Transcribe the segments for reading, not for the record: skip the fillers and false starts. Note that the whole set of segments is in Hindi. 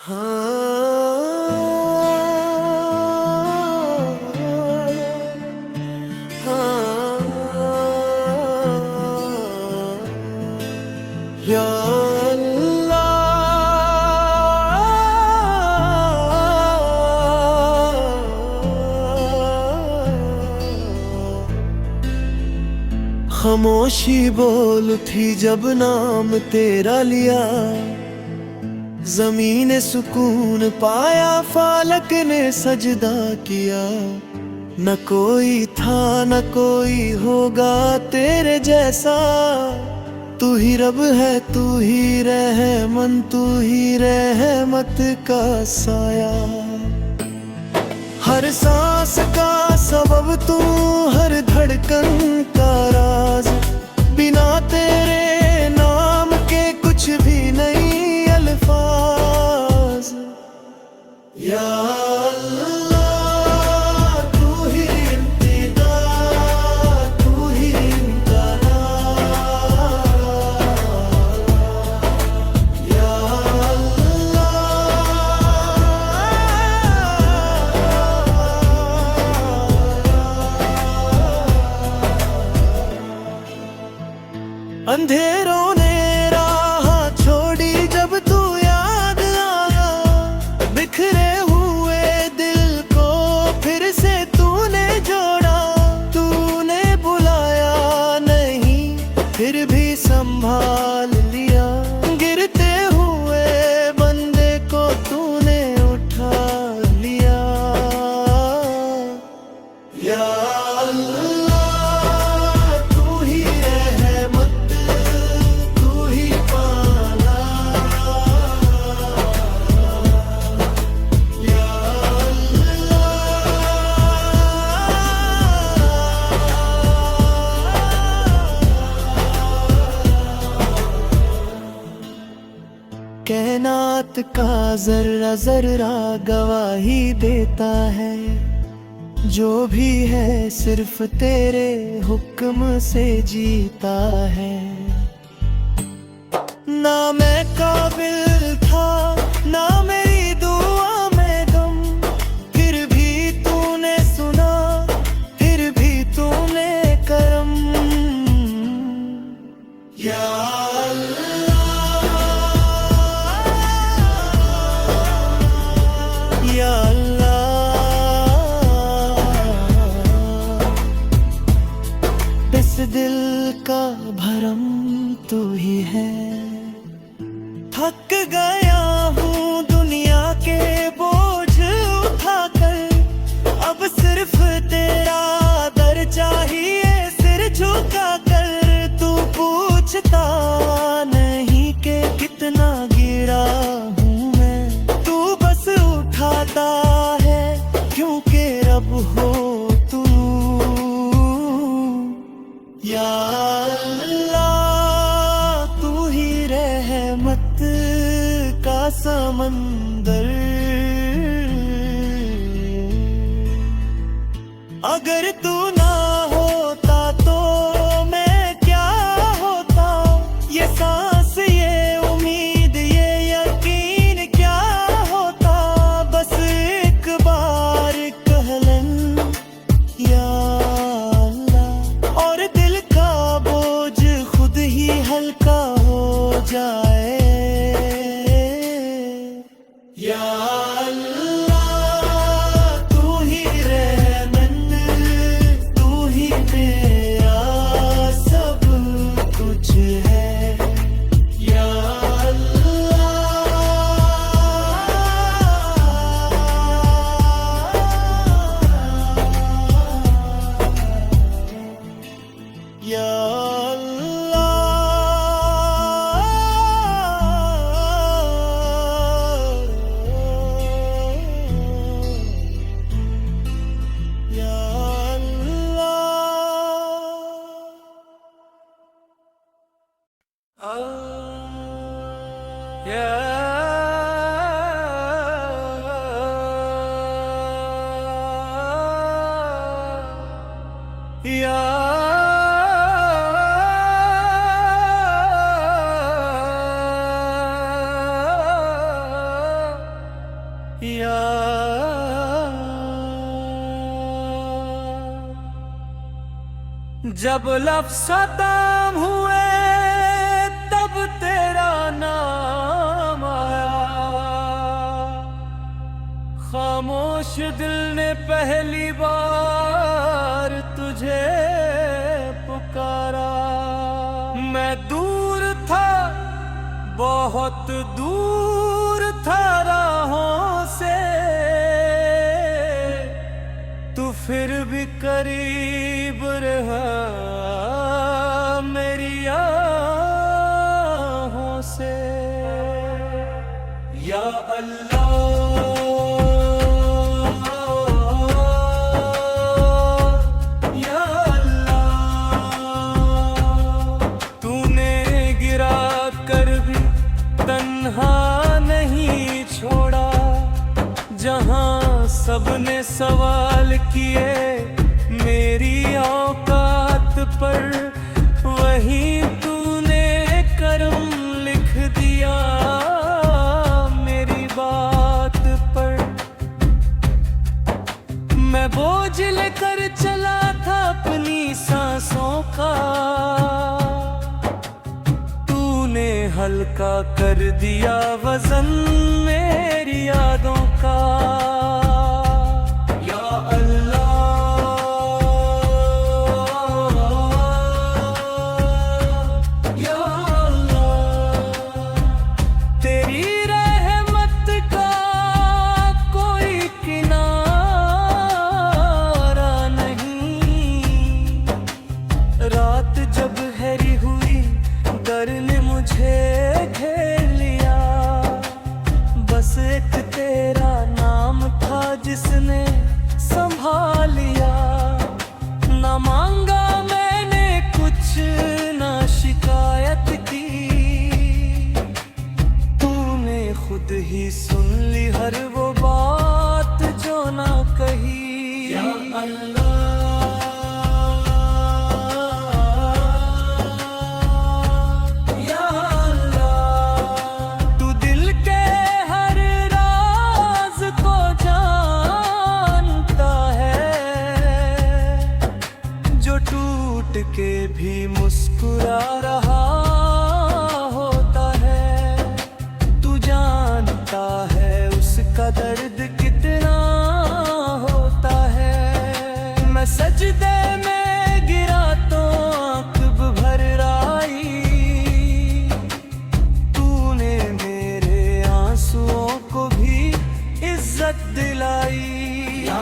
या अल्लाह, खामोशी बोल उठी जब नाम तेरा लिया, ज़मीन सुकून पाया, फालक ने सजदा किया। न कोई था न कोई होगा तेरे जैसा, तू ही रब है, तू ही रहमन, तू ही रहमत का साया। हर सांस का सबब तू, हर धड़कन का राज, बिना तेरे नाम के कुछ भी नहीं अल्फाज। या अंधेरों ने राह छोड़ी जब तू याद आया, बिखरे हुए दिल को फिर से तूने जोड़ा। तूने बुलाया नहीं फिर भी संभाल लिया, गिरते हुए बंदे को तूने उठा लिया। या कायनात का जर्रा जर्रा गवाही देता है, जो भी है सिर्फ तेरे हुक्म से जीता है। ना मैं काबिल था ना मेरी दुआ में गम, फिर भी तूने सुना, फिर भी तूने करम। या या अल्लाह, इस दिल का भरम तू ही है। थक गया हूँ दुनिया के बोझ उठाकर, अब सिर्फ तेरा दर चाहिए सिर झुका कर। तू पूछता नहीं कि कितना गिरा हूँ मैं, तू बस उठाता है क्योंकि रब हो तू। या अल्लाह, तू ही रहमत का समंदर, अगर तू ना होता तो मैं क्या होता। ये सांस ये उम्मीद ये यकीन क्या होता, बस एक बार कह लें या अल्लाह, और दिल का बोझ खुद ही हल्का हो जाए। या जब लफ्ज़ खत्म हुए तब तेरा नाम आया, खामोश दिल ने पहली बार तुझे पुकारा। मैं दूर था, बहुत दूर था राहों से, तू फिर भी करीब रहा मेरी आहों से। या अल्लाह, या अल्लाह, तूने गिरा कर भी तन्हा नहीं छोड़ा। जहां सबने सवाल किए मेरी औकात पर, वहीं तूने करम लिख दिया मेरी बात पर। मैं बोझ लेकर चला था अपनी सांसों का, तूने हल्का कर दिया वजन मेरी यादों का। रात जब गहरी हुई डर ने मुझे घेर लिया, बस एक तेरा नाम था जिसने संभाल लिया। ना मांगा मैंने कुछ, ना शिकायत की, तूने खुद ही सुन ली हर वो बात जो ना कही। या अल्लाह, के भी मुस्कुरा रहा होता है। तू जानता है उसका दर्द कितना होता है। मैं सजदे में गिरा तो आंख भर आई, तूने मेरे आंसुओं को भी इज्जत दिलाई। या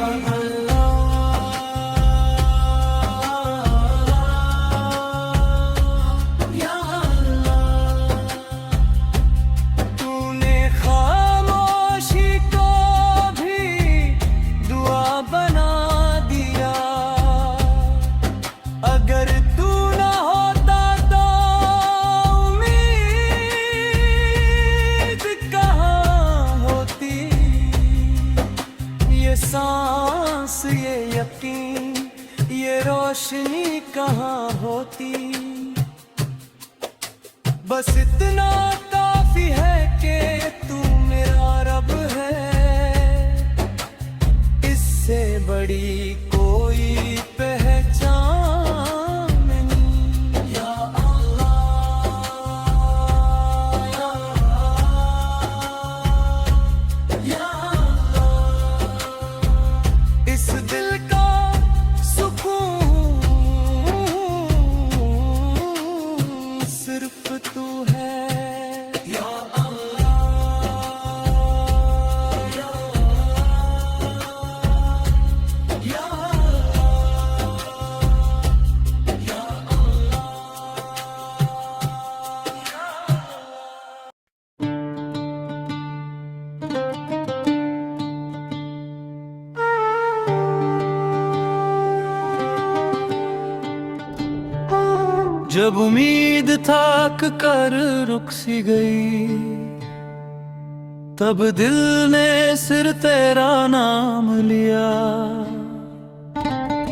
सांस, ये यकीन, ये रोशनी कहाँ होती। बस इतना काफी है कि तू मेरा रब है, इससे बड़ी कोई पहचान नहीं। या अल्लाह, या अल्लाह, या इस दिल का सुकून सिर्फ तू है। या अल्लाह, या अल्लाह, या अल्लाह, या जब उम्मीद थक कर रुक सी गई, तब दिल ने सिर तेरा नाम लिया।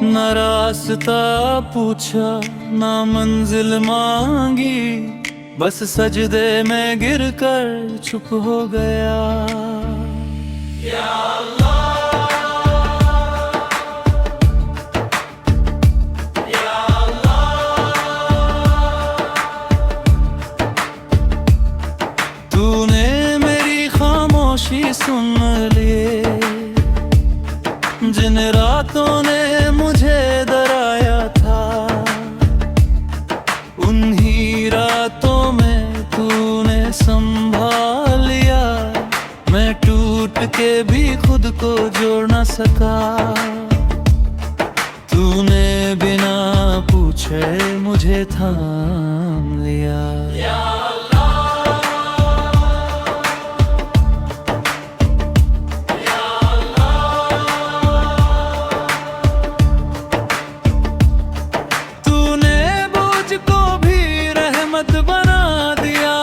न रास्ता पूछा, न मंजिल मांगी, बस सजदे में गिर कर चुप हो गया। या अल्लाह, या अल्लाह, खामोशी सुन ले। जिन रातों ने मुझे डराया था, उन्हीं रातों में तूने संभाल लिया। मैं टूट के भी खुद को जोड़ न सका, तूने बिना पूछे मुझे थाम लिया। तूने मुझको भी रहमत बना दिया।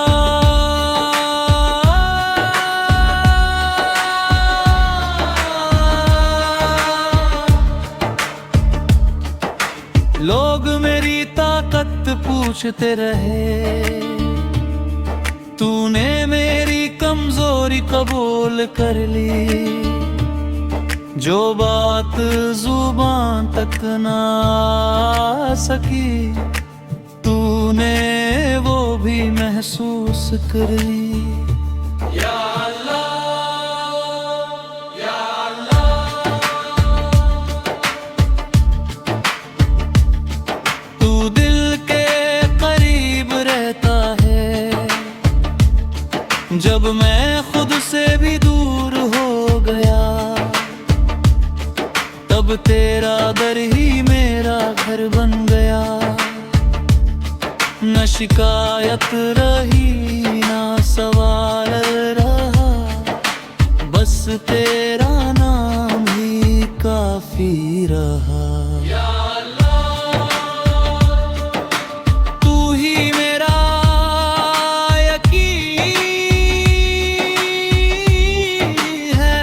लोग मेरी ताकत पूछते रहे, तूने मेरी कमजोरी कबूल कर ली। जो बात जुबान तक ना आ सकी, तूने वो भी महसूस कर ली। या अल्लाह, या अल्लाह, तू दिल के करीब रहता है। जब मैं खुद से भी दूर हो गया, तब तेरा दर ही मेरा घर बन गया। न शिकायत रही ना सवाल रहा, बस तेरा नाम ही काफी रहा। या अल्लाह, तू ही मेरा यकीन है।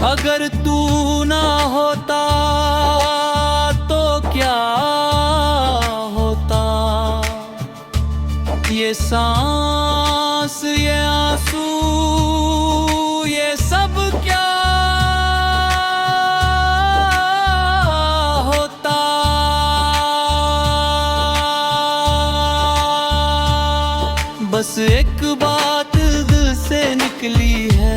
अगर तू ना होता तो क्या होता, ये सांस, ये आंसू, ये सब क्या होता। बस एक बात दिल से निकली है,